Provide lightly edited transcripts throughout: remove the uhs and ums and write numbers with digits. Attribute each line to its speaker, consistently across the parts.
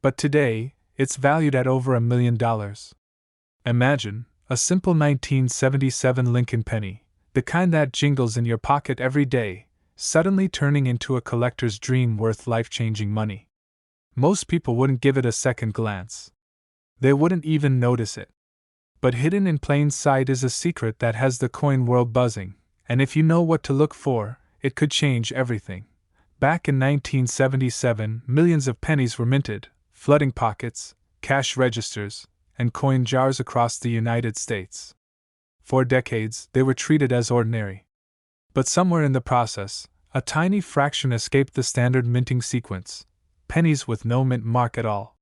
Speaker 1: But today, it's valued at over $1 million. Imagine a simple 1977 Lincoln penny, the kind that jingles in your pocket every day, suddenly turning into a collector's dream worth life-changing money. Most people wouldn't give it a second glance. They wouldn't even notice it. But hidden in plain sight is a secret that has the coin world buzzing, and if you know what to look for, it could change everything. Back in 1977, millions of pennies were minted, flooding pockets, cash registers, and coin jars across the United States. For decades, they were treated as ordinary. But somewhere in the process, a tiny fraction escaped the standard minting sequence: pennies with no mint mark at all.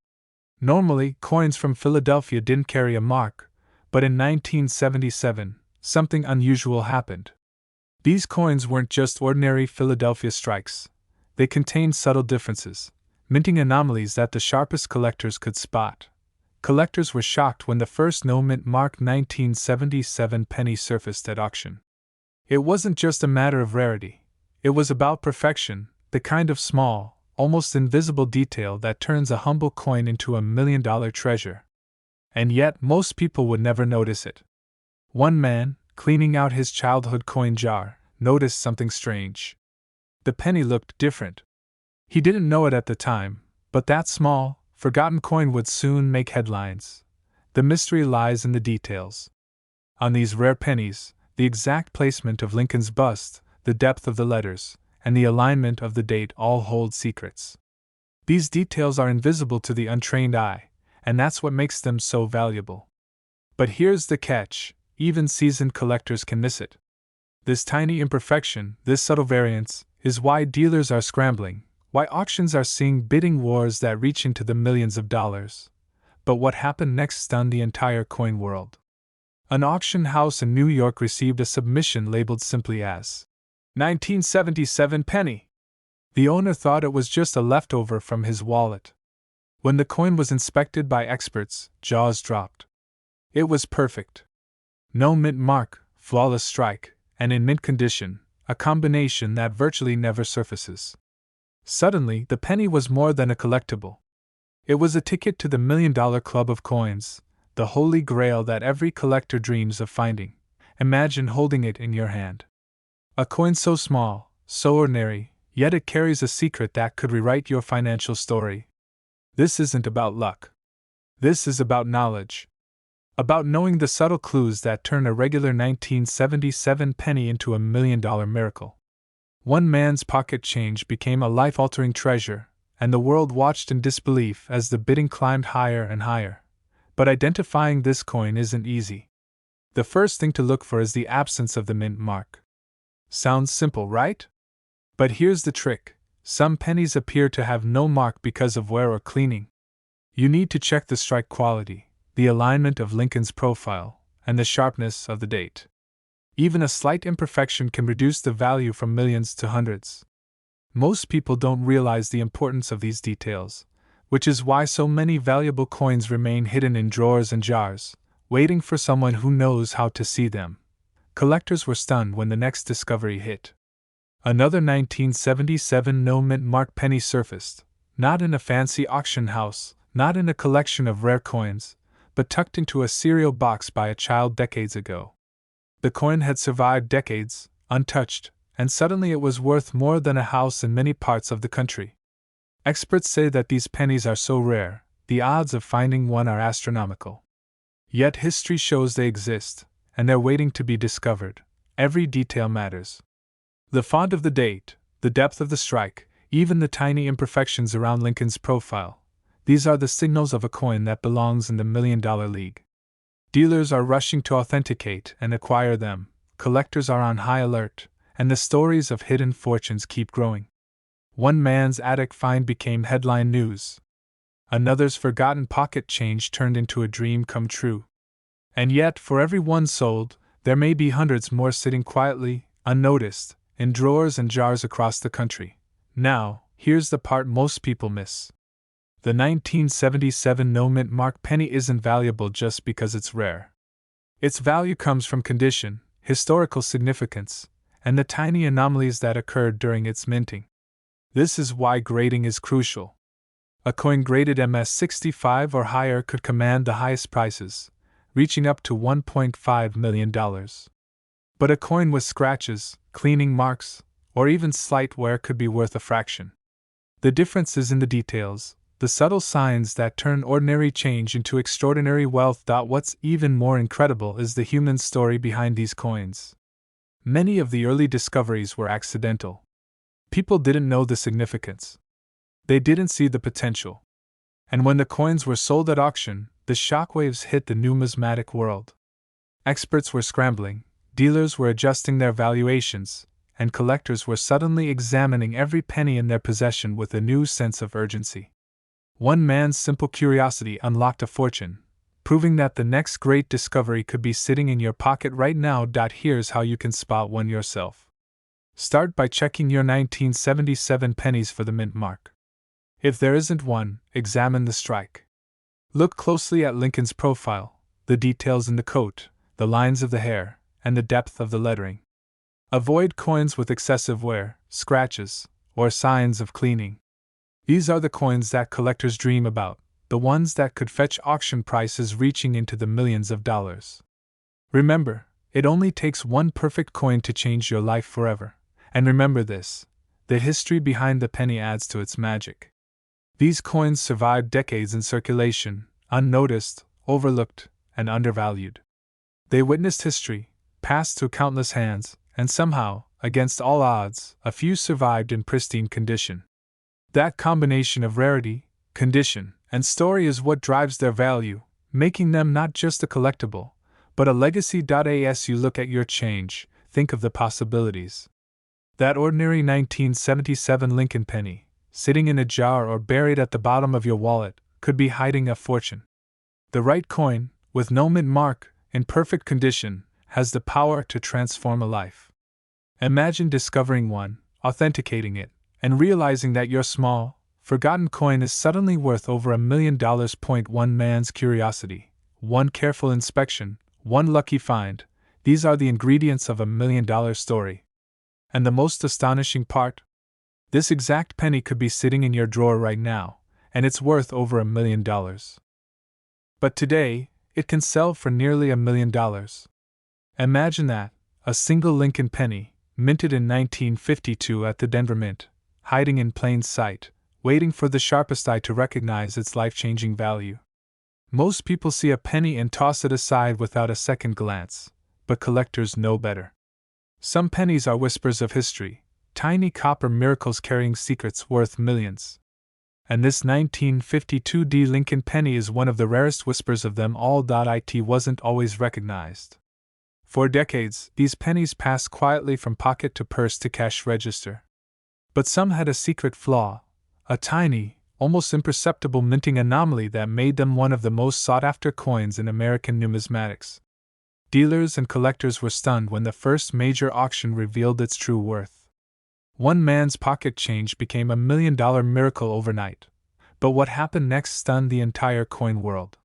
Speaker 1: Normally, coins from Philadelphia didn't carry a mark, but in 1977, something unusual happened. These coins weren't just ordinary Philadelphia strikes. They contained subtle differences, minting anomalies that the sharpest collectors could spot. Collectors were shocked when the first no-mint mark 1977 penny surfaced at auction. It wasn't just a matter of rarity. It was about perfection, the kind of small, almost invisible detail that turns a humble coin into a $1 million treasure. And yet, most people would never notice it. One man, cleaning out his childhood coin jar, noticed something strange. The penny looked different. He didn't know it at the time, but that small, forgotten coin would soon make headlines. The mystery lies in the details. On these rare pennies, the exact placement of Lincoln's bust, the depth of the letters, and the alignment of the date all hold secrets. These details are invisible to the untrained eye, and that's what makes them so valuable. But here's the catch: even seasoned collectors can miss it. This tiny imperfection, this subtle variance, is why dealers are scrambling, why auctions are seeing bidding wars that reach into the millions of dollars. But what happened next stunned the entire coin world. An auction house in New York received a submission labeled simply as 1977 penny. The owner thought it was just a leftover from his wallet. When the coin was inspected by experts, jaws dropped. It was perfect. No mint mark, flawless strike, and in mint condition, a combination that virtually never surfaces. Suddenly, the penny was more than a collectible. It was a ticket to the $1 million club of coins, the holy grail that every collector dreams of finding. Imagine holding it in your hand. A coin so small, so ordinary, yet it carries a secret that could rewrite your financial story. This isn't about luck. This is about knowledge. About knowing the subtle clues that turn a regular 1977 penny into a $1 million miracle. One man's pocket change became a life-altering treasure, and the world watched in disbelief as the bidding climbed higher and higher. But identifying this coin isn't easy. The first thing to look for is the absence of the mint mark. Sounds simple, right? But here's the trick: some pennies appear to have no mark because of wear or cleaning. You need to check the strike quality, the alignment of Lincoln's profile, and the sharpness of the date. Even a slight imperfection can reduce the value from millions to hundreds. Most people don't realize the importance of these details, which is why so many valuable coins remain hidden in drawers and jars, waiting for someone who knows how to see them. Collectors were stunned when the next discovery hit. Another 1977 no-mint mark penny surfaced, not in a fancy auction house, not in a collection of rare coins, but tucked into a cereal box by a child decades ago. The coin had survived decades, untouched, and suddenly it was worth more than a house in many parts of the country. Experts say that these pennies are so rare, the odds of finding one are astronomical. Yet history shows they exist, and they're waiting to be discovered. Every detail matters. The font of the date, the depth of the strike, even the tiny imperfections around Lincoln's profile. These are the signals of a coin that belongs in the $1 million league. Dealers are rushing to authenticate and acquire them, collectors are on high alert, and the stories of hidden fortunes keep growing. One man's attic find became headline news. Another's forgotten pocket change turned into a dream come true. And yet, for every one sold, there may be hundreds more sitting quietly, unnoticed, in drawers and jars across the country. Now, here's the part most people miss. The 1977 no-mint mark penny isn't valuable just because it's rare. Its value comes from condition, historical significance, and the tiny anomalies that occurred during its minting. This is why grading is crucial. A coin graded MS-65 or higher could command the highest prices, reaching up to $1.5 million. But a coin with scratches, cleaning marks, or even slight wear could be worth a fraction. The difference is in the details, the subtle signs that turn ordinary change into extraordinary wealth. What's even more incredible is the human story behind these coins. Many of the early discoveries were accidental. People didn't know the significance. They didn't see the potential. And when the coins were sold at auction, the shockwaves hit the numismatic world. Experts were scrambling, dealers were adjusting their valuations, and collectors were suddenly examining every penny in their possession with a new sense of urgency. One man's simple curiosity unlocked a fortune, proving that the next great discovery could be sitting in your pocket right now. Here's how you can spot one yourself. Start by checking your 1977 pennies for the mint mark. If there isn't one, examine the strike. Look closely at Lincoln's profile, the details in the coat, the lines of the hair, and the depth of the lettering. Avoid coins with excessive wear, scratches, or signs of cleaning. These are the coins that collectors dream about, the ones that could fetch auction prices reaching into the millions of dollars. Remember, it only takes one perfect coin to change your life forever. And remember this: the history behind the penny adds to its magic. These coins survived decades in circulation, unnoticed, overlooked, and undervalued. They witnessed history, passed through countless hands, and somehow, against all odds, a few survived in pristine condition. That combination of rarity, condition, and story is what drives their value, making them not just a collectible, but a legacy. As you look at your change, think of the possibilities. That ordinary 1977 Lincoln penny, sitting in a jar or buried at the bottom of your wallet, could be hiding a fortune. The right coin, with no mint mark, in perfect condition, has the power to transform a life. Imagine discovering one, authenticating it, and realizing that your small, forgotten coin is suddenly worth over $1 million. One man's curiosity, one careful inspection, one lucky find, these are the ingredients of $1 million story. And the most astonishing part? This exact penny could be sitting in your drawer right now, and it's worth over $1 million. But today, it can sell for nearly $1 million. Imagine that, a single Lincoln penny, minted in 1952 at the Denver Mint, hiding in plain sight, waiting for the sharpest eye to recognize its life-changing value. Most people see a penny and toss it aside without a second glance, but collectors know better. Some pennies are whispers of history, tiny copper miracles carrying secrets worth millions. And this 1952 Lincoln penny is one of the rarest whispers of them all. It wasn't always recognized. For decades, these pennies passed quietly from pocket to purse to cash register. But some had a secret flaw, a tiny, almost imperceptible minting anomaly that made them one of the most sought-after coins in American numismatics. Dealers and collectors were stunned when the first major auction revealed its true worth. One man's pocket change became $1 million miracle overnight. But what happened next stunned the entire coin world.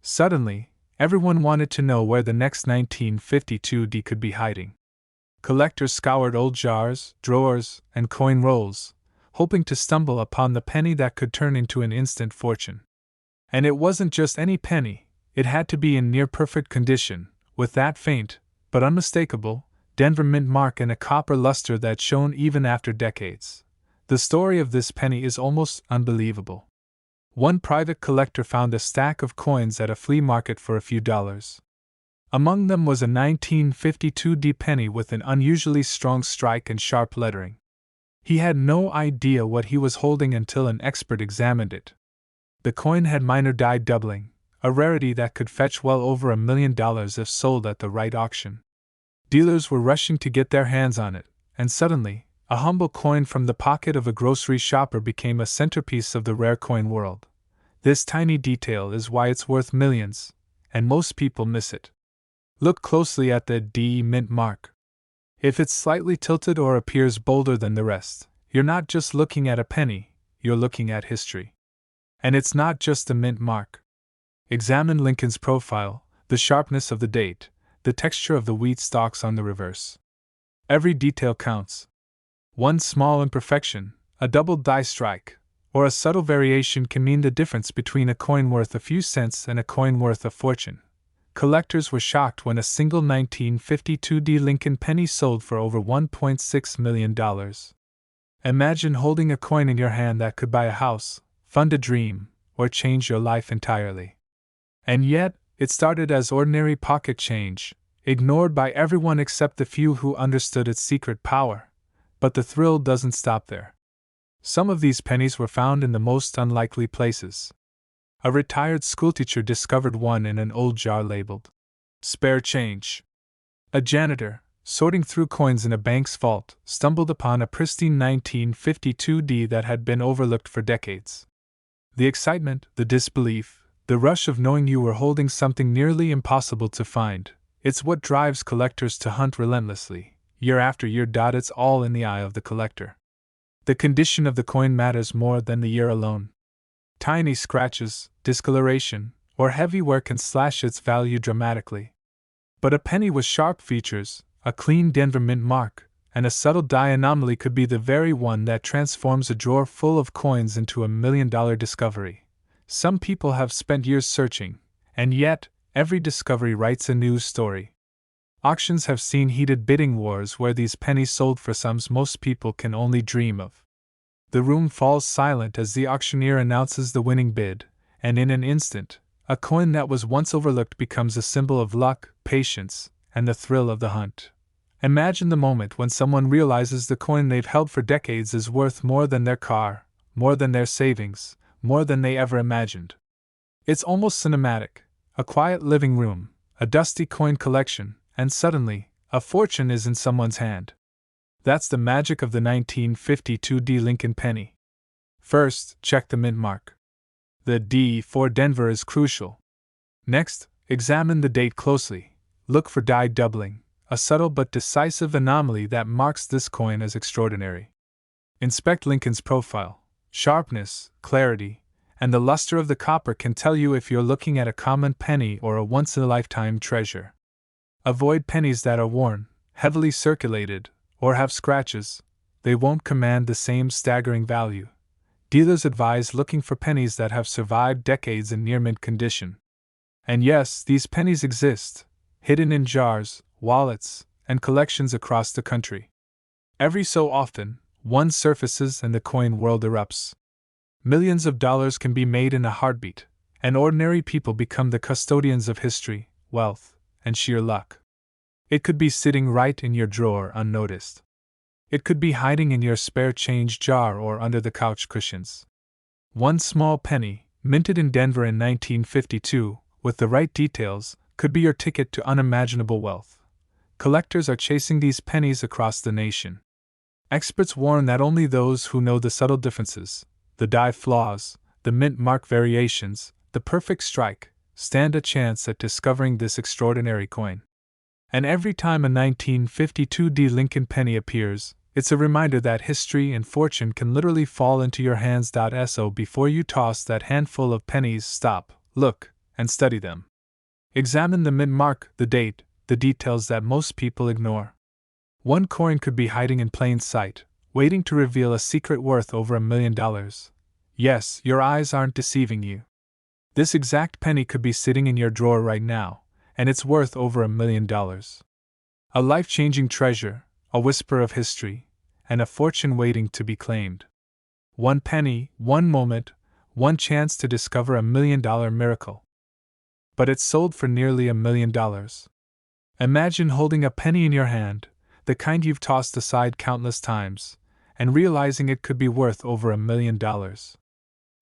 Speaker 1: Suddenly, everyone wanted to know where the next 1952 could be hiding. Collectors scoured old jars, drawers, and coin rolls, hoping to stumble upon the penny that could turn into an instant fortune. And it wasn't just any penny, it had to be in near-perfect condition, with that faint, but unmistakable, Denver Mint mark and a copper luster that shone even after decades. The story of this penny is almost unbelievable. One private collector found a stack of coins at a flea market for a few dollars. Among them was a 1952 penny with an unusually strong strike and sharp lettering. He had no idea what he was holding until an expert examined it. The coin had minor die doubling, a rarity that could fetch well over $1 million if sold at the right auction. Dealers were rushing to get their hands on it, and suddenly, a humble coin from the pocket of a grocery shopper became a centerpiece of the rare coin world. This tiny detail is why it's worth millions, and most people miss it. Look closely at the D mint mark. If it's slightly tilted or appears bolder than the rest, you're not just looking at a penny, you're looking at history. And it's not just a mint mark. Examine Lincoln's profile, the sharpness of the date, the texture of the wheat stalks on the reverse. Every detail counts. One small imperfection, a double die strike, or a subtle variation can mean the difference between a coin worth a few cents and a coin worth a fortune. Collectors were shocked when a single 1952 Lincoln penny sold for over $1.6 million. Imagine holding a coin in your hand that could buy a house, fund a dream, or change your life entirely. And yet, it started as ordinary pocket change, ignored by everyone except the few who understood its secret power. But the thrill doesn't stop there. Some of these pennies were found in the most unlikely places. A retired schoolteacher discovered one in an old jar labeled spare change. A janitor, sorting through coins in a bank's vault, stumbled upon a pristine 1952 that had been overlooked for decades. The excitement, the disbelief, the rush of knowing you were holding something nearly impossible to find, it's what drives collectors to hunt relentlessly, year after year. It's all in the eye of the collector. The condition of the coin matters more than the year alone. Tiny scratches, discoloration, or heavy wear can slash its value dramatically. But a penny with sharp features, a clean Denver mint mark, and a subtle die anomaly could be the very one that transforms a drawer full of coins into a $1 million discovery. Some people have spent years searching, and yet, every discovery writes a news story. Auctions have seen heated bidding wars where these pennies sold for sums most people can only dream of. The room falls silent as the auctioneer announces the winning bid, and in an instant, a coin that was once overlooked becomes a symbol of luck, patience, and the thrill of the hunt. Imagine the moment when someone realizes the coin they've held for decades is worth more than their car, more than their savings, more than they ever imagined. It's almost cinematic. A quiet living room, a dusty coin collection, and suddenly, a fortune is in someone's hand. That's the magic of the 1952 Lincoln penny. First, check the mint mark. The D for Denver is crucial. Next, examine the date closely. Look for die doubling, a subtle but decisive anomaly that marks this coin as extraordinary. Inspect Lincoln's profile. Sharpness, clarity, and the luster of the copper can tell you if you're looking at a common penny or a once-in-a-lifetime treasure. Avoid pennies that are worn, heavily circulated, or have scratches. They won't command the same staggering value. Dealers advise looking for pennies that have survived decades in near-mint condition. And yes, these pennies exist, hidden in jars, wallets, and collections across the country. Every so often, one surfaces and the coin world erupts. Millions of dollars can be made in a heartbeat, and ordinary people become the custodians of history, wealth, and sheer luck. It could be sitting right in your drawer unnoticed. It could be hiding in your spare change jar or under the couch cushions. One small penny, minted in Denver in 1952, with the right details, could be your ticket to unimaginable wealth. Collectors are chasing these pennies across the nation. Experts warn that only those who know the subtle differences, the die flaws, the mint mark variations, the perfect strike, stand a chance at discovering this extraordinary coin. And every time a 1952 Lincoln penny appears, it's a reminder that history and fortune can literally fall into your hands. So before you toss that handful of pennies, stop, look, and study them. Examine the mint mark, the date, the details that most people ignore. One coin could be hiding in plain sight, waiting to reveal a secret worth over $1 million. Yes, your eyes aren't deceiving you. This exact penny could be sitting in your drawer right now, and it's worth over $1 million. A life-changing treasure, a whisper of history, and a fortune waiting to be claimed. One penny, one moment, one chance to discover $1 million miracle. But it's sold for nearly $1 million. Imagine holding a penny in your hand, the kind you've tossed aside countless times, and realizing it could be worth over $1 million.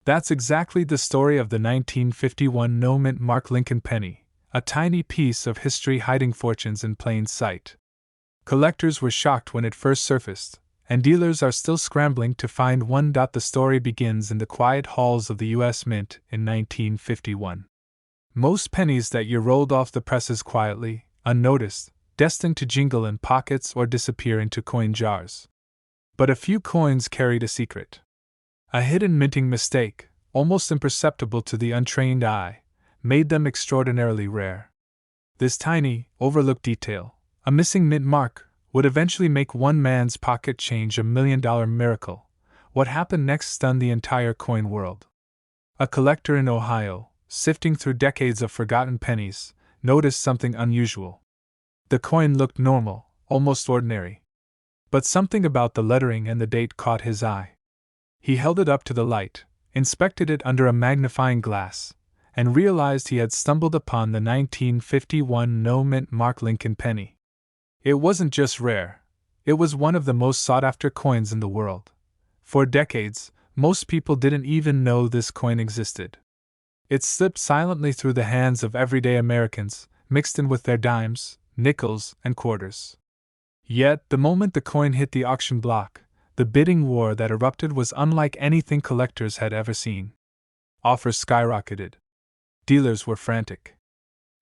Speaker 1: That's exactly the story of the 1951 no-mint mark Lincoln penny, a tiny piece of history hiding fortunes in plain sight. Collectors were shocked when it first surfaced, and dealers are still scrambling to find one. The story begins in the quiet halls of the U.S. Mint in 1951. Most pennies that year rolled off the presses quietly, unnoticed, destined to jingle in pockets or disappear into coin jars. But a few coins carried a secret. A hidden minting mistake, almost imperceptible to the untrained eye, made them extraordinarily rare. This tiny, overlooked detail, a missing mint mark, would eventually make one man's pocket change $1 million miracle, what happened next stunned the entire coin world. A collector in Ohio, sifting through decades of forgotten pennies, noticed something unusual. The coin looked normal, almost ordinary. But something about the lettering and the date caught his eye. He held it up to the light, inspected it under a magnifying glass, and realized he had stumbled upon the 1951 no-mint mark Lincoln penny. It wasn't just rare, it was one of the most sought-after coins in the world. For decades, most people didn't even know this coin existed. It slipped silently through the hands of everyday Americans, mixed in with their dimes, nickels, and quarters. Yet, the moment the coin hit the auction block, the bidding war that erupted was unlike anything collectors had ever seen. Offers skyrocketed. Dealers were frantic.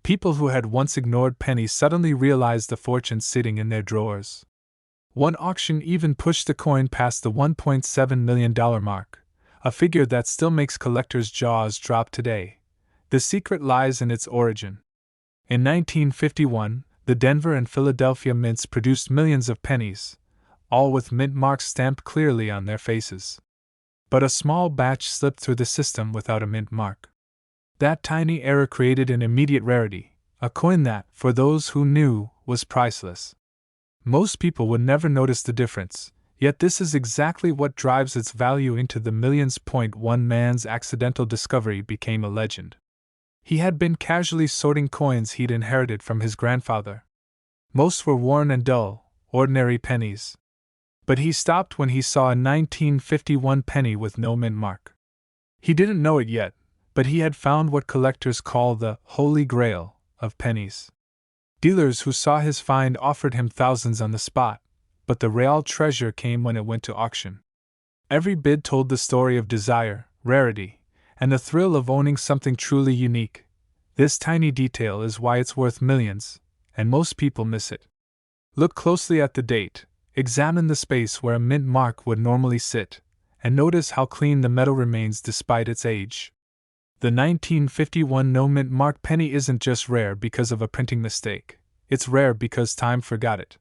Speaker 1: People who had once ignored pennies suddenly realized the fortune sitting in their drawers. One auction even pushed the coin past the $1.7 million mark, a figure that still makes collectors' jaws drop today. The secret lies in its origin. In 1951, the Denver and Philadelphia mints produced millions of pennies, all with mint marks stamped clearly on their faces. But a small batch slipped through the system without a mint mark. That tiny error created an immediate rarity, a coin that, for those who knew, was priceless. Most people would never notice the difference, yet this is exactly what drives its value into the millions. One man's accidental discovery became a legend. He had been casually sorting coins he'd inherited from his grandfather. Most were worn and dull, ordinary pennies. But he stopped when he saw a 1951 penny with no mint mark. He didn't know it yet, but he had found what collectors call the Holy Grail of pennies. Dealers who saw his find offered him thousands on the spot, but the real treasure came when it went to auction. Every bid told the story of desire, rarity, and the thrill of owning something truly unique. This tiny detail is why it's worth millions, and most people miss it. Look closely at the date, examine the space where a mint mark would normally sit, and notice how clean the metal remains despite its age. The 1951 no-mint mark penny isn't just rare because of a printing mistake, it's rare because time forgot it.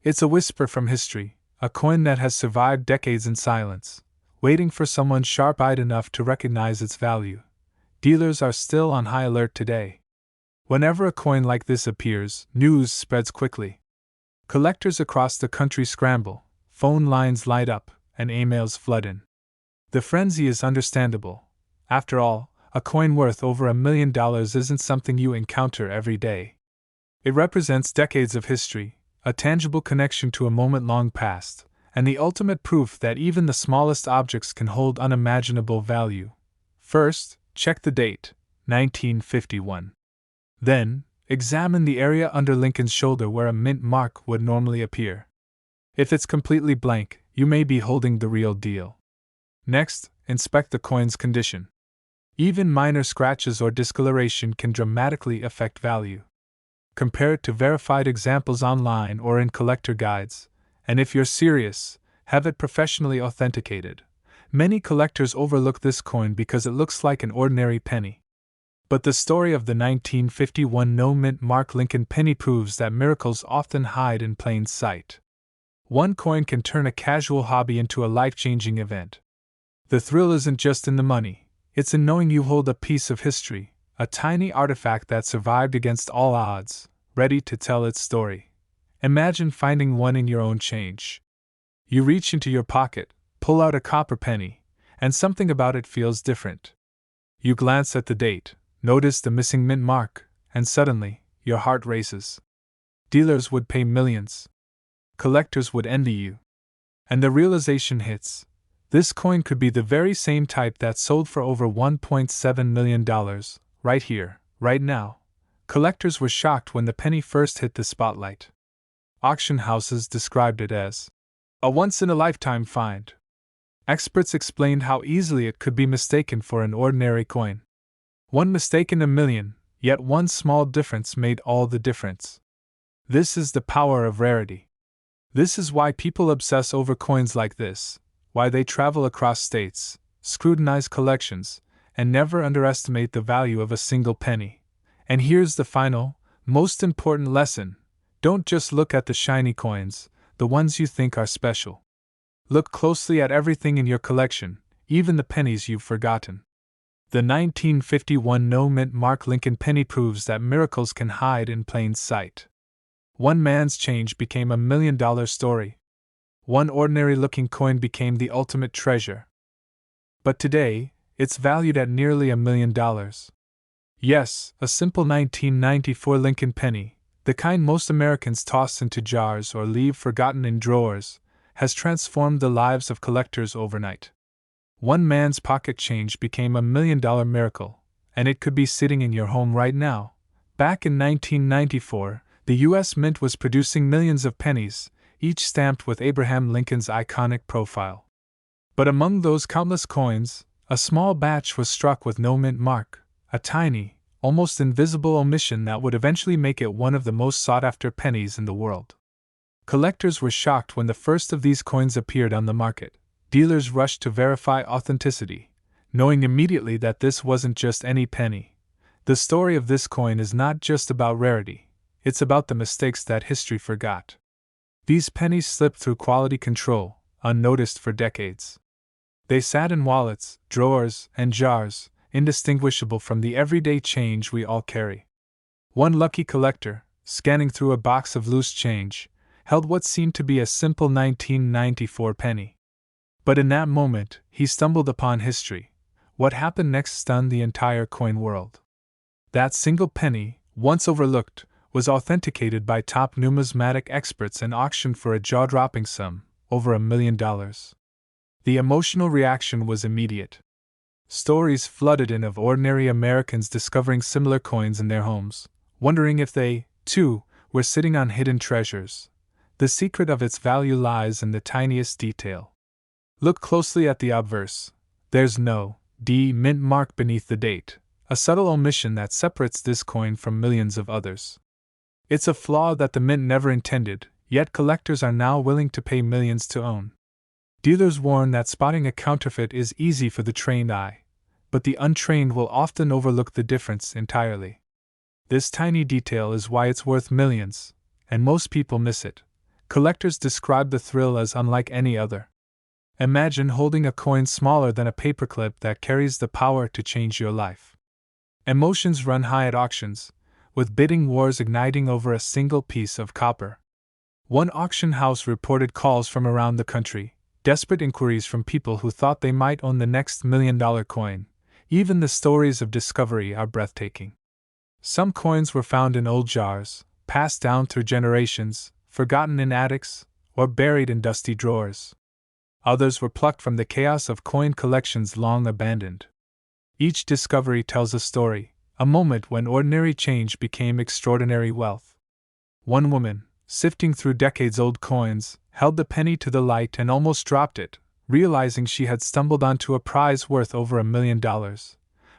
Speaker 1: It's a whisper from history, a coin that has survived decades in silence, waiting for someone sharp-eyed enough to recognize its value. Dealers are still on high alert today. Whenever a coin like this appears, news spreads quickly. Collectors across the country scramble, phone lines light up, and emails flood in. The frenzy is understandable. After all, a coin worth over $1 million isn't something you encounter every day. It represents decades of history, a tangible connection to a moment long past, and the ultimate proof that even the smallest objects can hold unimaginable value. First, check the date, 1951. Then, examine the area under Lincoln's shoulder where a mint mark would normally appear. If it's completely blank, you may be holding the real deal. Next, inspect the coin's condition. Even minor scratches or discoloration can dramatically affect value. Compare it to verified examples online or in collector guides, and if you're serious, have it professionally authenticated. Many collectors overlook this coin because it looks like an ordinary penny. But the story of the 1951 no-mint mark Lincoln penny proves that miracles often hide in plain sight. One coin can turn a casual hobby into a life-changing event. The thrill isn't just in the money. It's in knowing you hold a piece of history, a tiny artifact that survived against all odds, ready to tell its story. Imagine finding one in your own change. You reach into your pocket, pull out a copper penny, and something about it feels different. You glance at the date, notice the missing mint mark, and suddenly, your heart races. Dealers would pay millions. Collectors would envy you. And the realization hits. This coin could be the very same type that sold for over $1.7 million, right here, right now. Collectors were shocked when the penny first hit the spotlight. Auction houses described it as a once-in-a-lifetime find. Experts explained how easily it could be mistaken for an ordinary coin. One mistake in a million, yet one small difference made all the difference. This is the power of rarity. This is why people obsess over coins like this. Why they travel across states, scrutinize collections, and never underestimate the value of a single penny. And here's the final, most important lesson. Don't just look at the shiny coins, the ones you think are special. Look closely at everything in your collection, even the pennies you've forgotten. The 1951 no-mint mark Lincoln penny proves that miracles can hide in plain sight. One man's change became $1 million story. One ordinary-looking coin became the ultimate treasure. But today, it's valued at nearly $1 million. Yes, a simple 1994 Lincoln penny, the kind most Americans toss into jars or leave forgotten in drawers, has transformed the lives of collectors overnight. One man's pocket change became $1 million miracle, and it could be sitting in your home right now. Back in 1994, the U.S. Mint was producing millions of pennies, each stamped with Abraham Lincoln's iconic profile. But among those countless coins, a small batch was struck with no mint mark, a tiny, almost invisible omission that would eventually make it one of the most sought-after pennies in the world. Collectors were shocked when the first of these coins appeared on the market. Dealers rushed to verify authenticity, knowing immediately that this wasn't just any penny. The story of this coin is not just about rarity, it's about the mistakes that history forgot. These pennies slipped through quality control, unnoticed for decades. They sat in wallets, drawers, and jars, indistinguishable from the everyday change we all carry. One lucky collector, scanning through a box of loose change, held what seemed to be a simple 1994 penny. But in that moment, he stumbled upon history. What happened next stunned the entire coin world. That single penny, once overlooked, was authenticated by top numismatic experts and auctioned for a jaw-dropping sum, over $1 million. The emotional reaction was immediate. Stories flooded in of ordinary Americans discovering similar coins in their homes, wondering if they, too, were sitting on hidden treasures. The secret of its value lies in the tiniest detail. Look closely at the obverse. There's no D mint mark beneath the date, a subtle omission that separates this coin from millions of others. It's a flaw that the mint never intended, yet collectors are now willing to pay millions to own. Dealers warn that spotting a counterfeit is easy for the trained eye, but the untrained will often overlook the difference entirely. This tiny detail is why it's worth millions, and most people miss it. Collectors describe the thrill as unlike any other. Imagine holding a coin smaller than a paperclip that carries the power to change your life. Emotions run high at auctions, with bidding wars igniting over a single piece of copper. One auction house reported calls from around the country, desperate inquiries from people who thought they might own the next $1 million coin. Even the stories of discovery are breathtaking. Some coins were found in old jars, passed down through generations, forgotten in attics, or buried in dusty drawers. Others were plucked from the chaos of coin collections long abandoned. Each discovery tells a story, a moment when ordinary change became extraordinary wealth. One woman, sifting through decades-old coins, held the penny to the light and almost dropped it, realizing she had stumbled onto a prize worth over $1 million.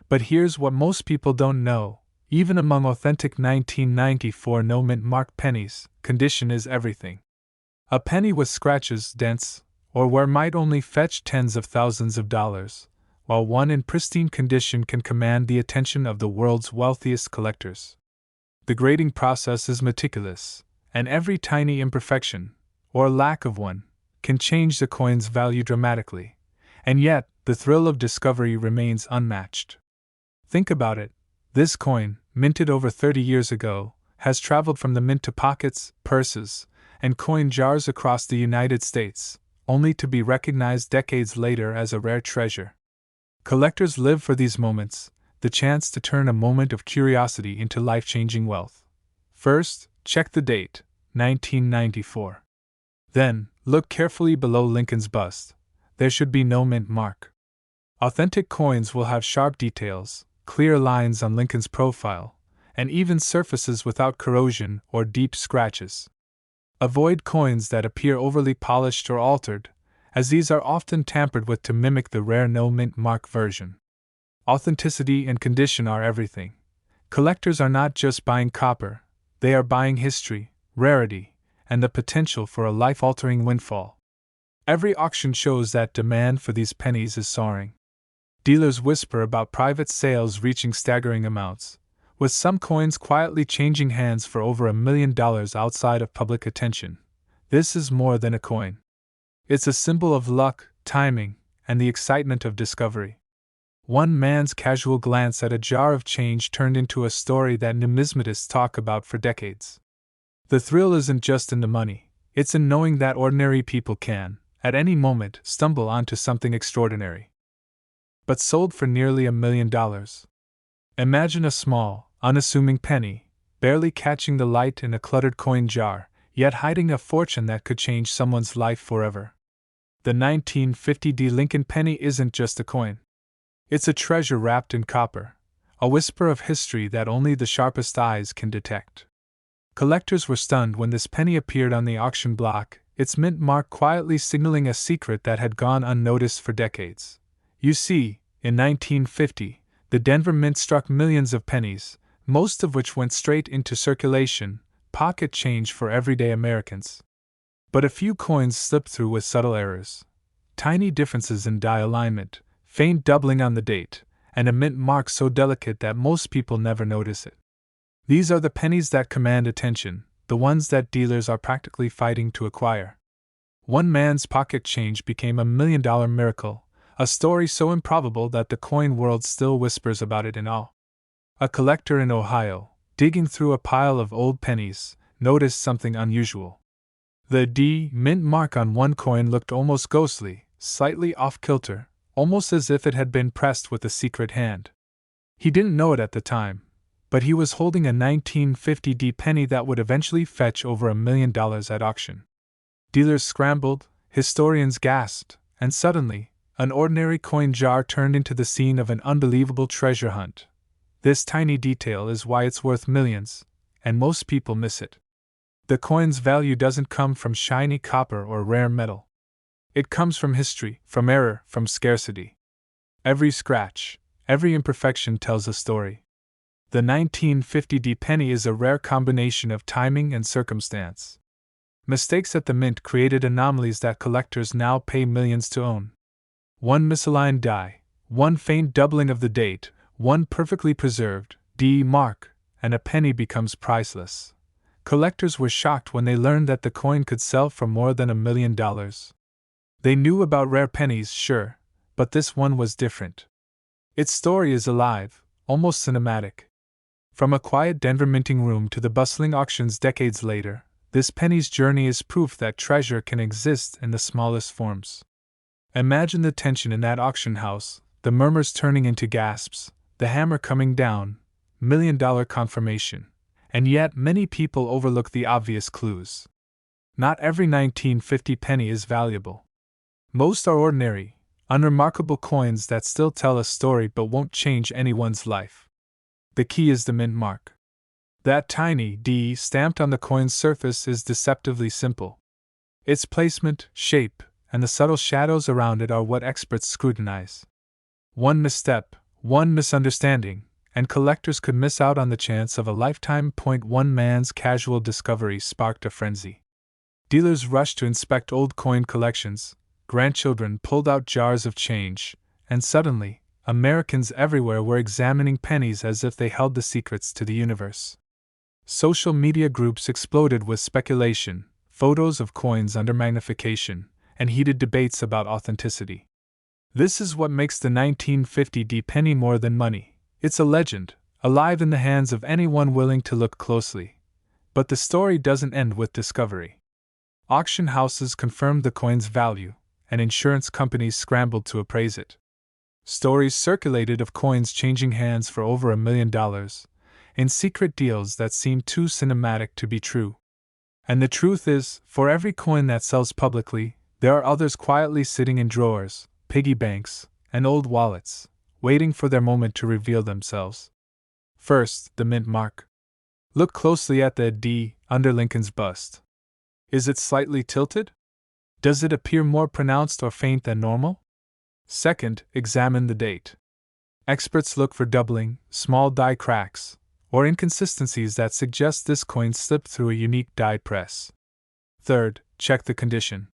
Speaker 1: But here's what most people don't know. Even among authentic 1994 no-mint mark pennies, condition is everything. A penny with scratches, dents, or wear might only fetch tens of thousands of dollars, while one in pristine condition can command the attention of the world's wealthiest collectors. The grading process is meticulous, and every tiny imperfection, or lack of one, can change the coin's value dramatically, and yet the thrill of discovery remains unmatched. Think about it. This coin, minted over 30 years ago, has traveled from the mint to pockets, purses, and coin jars across the United States, only to be recognized decades later as a rare treasure. Collectors live for these moments, the chance to turn a moment of curiosity into life-changing wealth. First, check the date, 1994. Then, look carefully below Lincoln's bust. There should be no mint mark. Authentic coins will have sharp details, clear lines on Lincoln's profile, and even surfaces without corrosion or deep scratches. Avoid coins that appear overly polished or altered, as these are often tampered with to mimic the rare no-mint mark version. Authenticity and condition are everything. Collectors are not just buying copper, they are buying history, rarity, and the potential for a life-altering windfall. Every auction shows that demand for these pennies is soaring. Dealers whisper about private sales reaching staggering amounts, with some coins quietly changing hands for over $1 million outside of public attention. This is more than a coin. It's a symbol of luck, timing, and the excitement of discovery. One man's casual glance at a jar of change turned into a story that numismatists talk about for decades. The thrill isn't just in the money, it's in knowing that ordinary people can, at any moment, stumble onto something extraordinary. But sold for nearly $1 million. Imagine a small, unassuming penny, barely catching the light in a cluttered coin jar, yet hiding a fortune that could change someone's life forever. The 1950 D Lincoln penny isn't just a coin. It's a treasure wrapped in copper, a whisper of history that only the sharpest eyes can detect. Collectors were stunned when this penny appeared on the auction block, its mint mark quietly signaling a secret that had gone unnoticed for decades. You see, in 1950, the Denver Mint struck millions of pennies, most of which went straight into circulation, pocket change for everyday Americans. But a few coins slipped through with subtle errors. Tiny differences in die alignment, faint doubling on the date, and a mint mark so delicate that most people never notice it. These are the pennies that command attention, the ones that dealers are practically fighting to acquire. One man's pocket change became $1 million miracle, a story so improbable that the coin world still whispers about it in awe. A collector in Ohio, digging through a pile of old pennies, noticed something unusual. The D mint mark on one coin looked almost ghostly, slightly off-kilter, almost as if it had been pressed with a secret hand. He didn't know it at the time, but he was holding a 1950 D penny that would eventually fetch over $1 million at auction. Dealers scrambled, historians gasped, and suddenly, an ordinary coin jar turned into the scene of an unbelievable treasure hunt. This tiny detail is why it's worth millions, and most people miss it. The coin's value doesn't come from shiny copper or rare metal. It comes from history, from error, from scarcity. Every scratch, every imperfection tells a story. The 1950 D penny is a rare combination of timing and circumstance. Mistakes at the mint created anomalies that collectors now pay millions to own. One misaligned die, one faint doubling of the date, one perfectly preserved D mark, and a penny becomes priceless. Collectors were shocked when they learned that the coin could sell for more than $1 million. They knew about rare pennies, sure, but this one was different. Its story is alive, almost cinematic. From a quiet Denver minting room to the bustling auctions decades later, this penny's journey is proof that treasure can exist in the smallest forms. Imagine the tension in that auction house, the murmurs turning into gasps, the hammer coming down, $1 million confirmation. And yet many people overlook the obvious clues. Not every 1950 penny is valuable. Most are ordinary, unremarkable coins that still tell a story but won't change anyone's life. The key is the mint mark. That tiny D stamped on the coin's surface is deceptively simple. Its placement, shape, and the subtle shadows around it are what experts scrutinize. One misstep, one misunderstanding, and collectors could miss out on the chance of a lifetime. One man's casual discovery sparked a frenzy. Dealers rushed to inspect old coin collections, grandchildren pulled out jars of change, and suddenly, Americans everywhere were examining pennies as if they held the secrets to the universe. Social media groups exploded with speculation, photos of coins under magnification, and heated debates about authenticity. This is what makes the 1950 D penny more than money. It's a legend, alive in the hands of anyone willing to look closely. But the story doesn't end with discovery. Auction houses confirmed the coin's value, and insurance companies scrambled to appraise it. Stories circulated of coins changing hands for over $1 million, in secret deals that seemed too cinematic to be true. And the truth is, for every coin that sells publicly, there are others quietly sitting in drawers, piggy banks, and old wallets, waiting for their moment to reveal themselves. First, the mint mark. Look closely at the D under Lincoln's bust. Is it slightly tilted? Does it appear more pronounced or faint than normal? Second, examine the date. Experts look for doubling, small die cracks, or inconsistencies that suggest this coin slipped through a unique die press. Third, check the condition.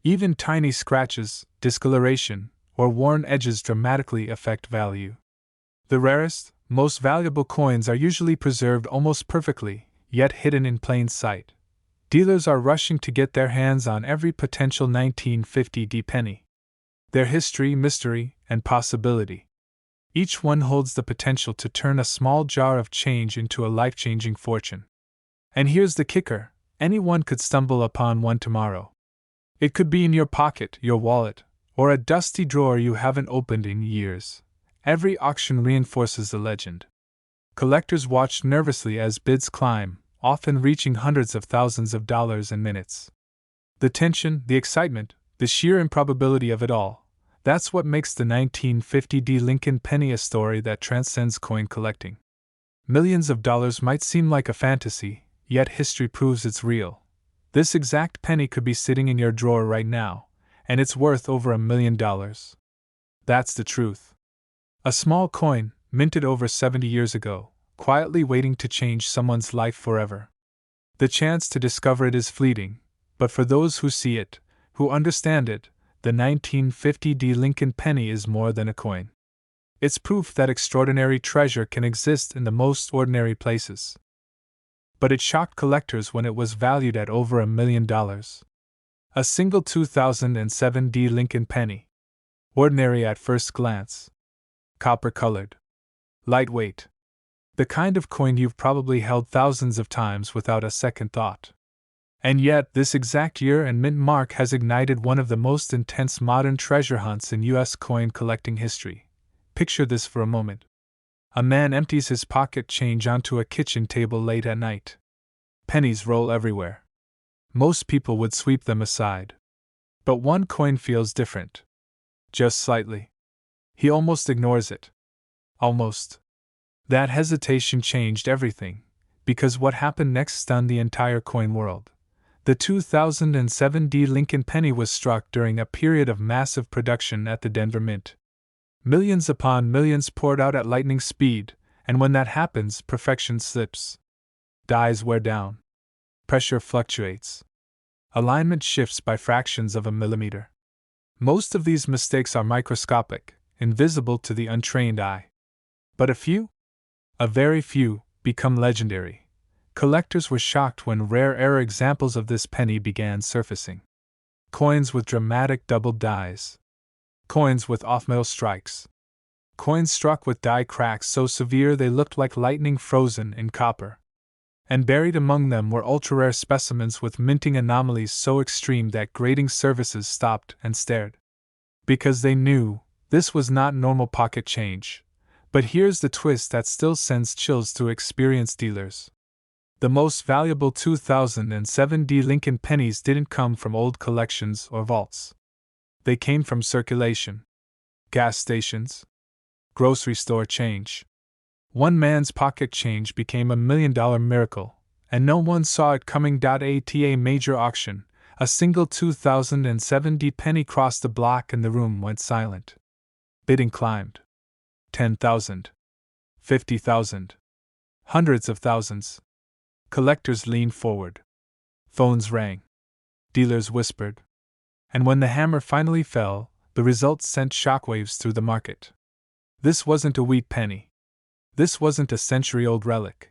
Speaker 1: Even tiny scratches, discoloration, or worn edges dramatically affect value. The rarest, most valuable coins are usually preserved almost perfectly, yet hidden in plain sight. Dealers are rushing to get their hands on every potential 1950 penny. Their history, mystery, and possibility. Each one holds the potential to turn a small jar of change into a life-changing fortune. And here's the kicker: anyone could stumble upon one tomorrow. It could be in your pocket, your wallet, or a dusty drawer you haven't opened in years. Every auction reinforces the legend. Collectors watch nervously as bids climb, often reaching hundreds of thousands of dollars in minutes. The tension, the excitement, the sheer improbability of it all, that's what makes the 1950 Lincoln penny a story that transcends coin collecting. Millions of dollars might seem like a fantasy, yet history proves it's real. This exact penny could be sitting in your drawer right now, and it's worth over $1 million. That's the truth. A small coin, minted over 70 years ago, quietly waiting to change someone's life forever. The chance to discover it is fleeting, but for those who see it, who understand it, the 1950 Lincoln penny is more than a coin. It's proof that extraordinary treasure can exist in the most ordinary places. But it shocked collectors when it was valued at over $1 million. A single 2007 Lincoln penny. Ordinary at first glance. Copper-colored. Lightweight. The kind of coin you've probably held thousands of times without a second thought. And yet, this exact year and mint mark has ignited one of the most intense modern treasure hunts in U.S. coin collecting history. Picture this for a moment. A man empties his pocket change onto a kitchen table late at night. Pennies roll everywhere. Most people would sweep them aside. But one coin feels different. Just slightly. He almost ignores it. Almost. That hesitation changed everything, because what happened next stunned the entire coin world. The 2007 Lincoln penny was struck during a period of massive production at the Denver Mint. Millions upon millions poured out at lightning speed, and when that happens, perfection slips. Dies wear down. Pressure fluctuates. Alignment shifts by fractions of a millimeter. Most of these mistakes are microscopic, invisible to the untrained eye. But a few? A very few, become legendary. Collectors were shocked when rare error examples of this penny began surfacing. Coins with dramatic doubled dies. Coins with off-metal strikes. Coins struck with die cracks so severe they looked like lightning frozen in copper. And buried among them were ultra-rare specimens with minting anomalies so extreme that grading services stopped and stared. Because they knew, this was not normal pocket change. But here's the twist that still sends chills through experienced dealers. The most valuable 2007 Lincoln pennies didn't come from old collections or vaults. They came from circulation. Gas stations. Grocery store change. One man's pocket change became $1 million miracle, and no one saw it coming. At a major auction, a single 2007 penny crossed the block and the room went silent. Bidding climbed. 10,000. 50,000. Hundreds of thousands. Collectors leaned forward. Phones rang. Dealers whispered. And when the hammer finally fell, the results sent shockwaves through the market. This wasn't a wheat penny. This wasn't a century-old relic.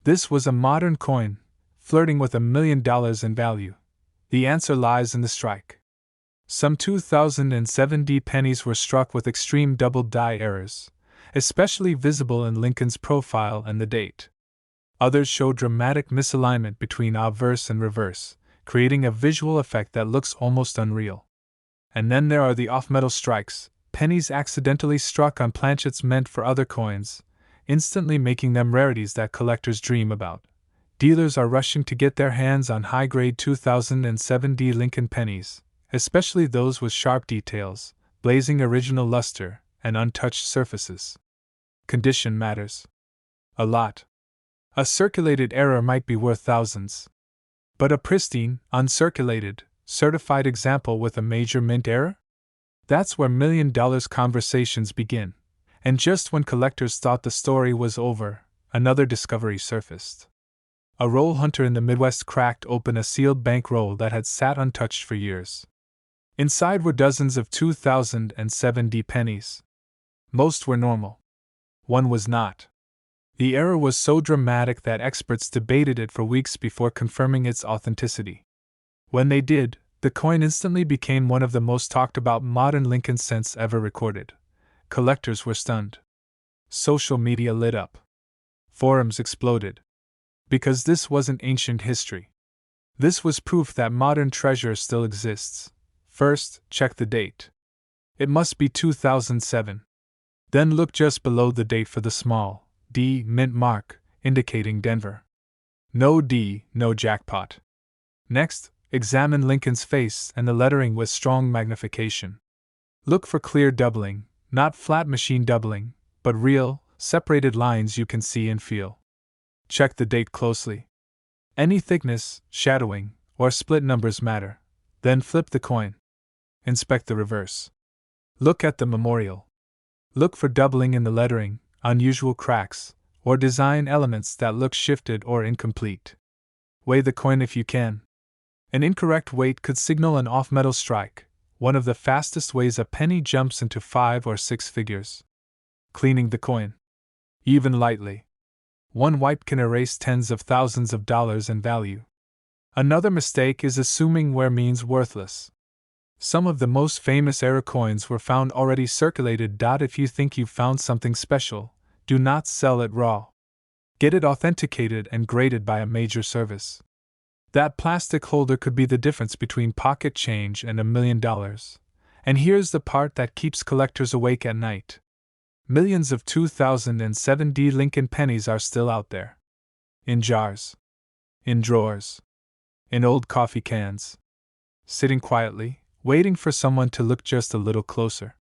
Speaker 1: This was a modern coin, flirting with $1 million in value. The answer lies in the strike. Some 2007 pennies were struck with extreme double die errors, especially visible in Lincoln's profile and the date. Others show dramatic misalignment between obverse and reverse, creating a visual effect that looks almost unreal. And then there are the off-metal strikes, pennies accidentally struck on planchets meant for other coins, instantly making them rarities that collectors dream about. Dealers are rushing to get their hands on high-grade 2007 Lincoln pennies, especially those with sharp details, blazing original luster, and untouched surfaces. Condition matters. A lot. A circulated error might be worth thousands. But a pristine, uncirculated, certified example with a major mint error? That's where $1 million conversations begin. And just when collectors thought the story was over, another discovery surfaced. A roll hunter in the Midwest cracked open a sealed bankroll that had sat untouched for years. Inside were dozens of 2007 pennies. Most were normal. One was not. The error was so dramatic that experts debated it for weeks before confirming its authenticity. When they did, the coin instantly became one of the most talked about modern Lincoln cents ever recorded. Collectors were stunned. Social media lit up. Forums exploded. Because this wasn't ancient history. This was proof that modern treasure still exists. First, check the date. It must be 2007. Then look just below the date for the small D mint mark, indicating Denver. No D, no jackpot. Next, examine Lincoln's face and the lettering with strong magnification. Look for clear doubling, not flat machine doubling, but real, separated lines you can see and feel. Check the date closely. Any thickness, shadowing, or split numbers matter. Then flip the coin. Inspect the reverse. Look at the memorial. Look for doubling in the lettering, unusual cracks, or design elements that look shifted or incomplete. Weigh the coin if you can. An incorrect weight could signal an off-metal strike, one of the fastest ways a penny jumps into 5 or 6 figures. Cleaning the coin. Even lightly. One wipe can erase tens of thousands of dollars in value. Another mistake is assuming wear means worthless. Some of the most famous error coins were found already circulated. If you think you've found something special, do not sell it raw. Get it authenticated and graded by a major service. That plastic holder could be the difference between pocket change and $1 million. And here's the part that keeps collectors awake at night. Millions of 2007 D Lincoln pennies are still out there. In jars. In drawers. In old coffee cans. Sitting quietly, waiting for someone to look just a little closer.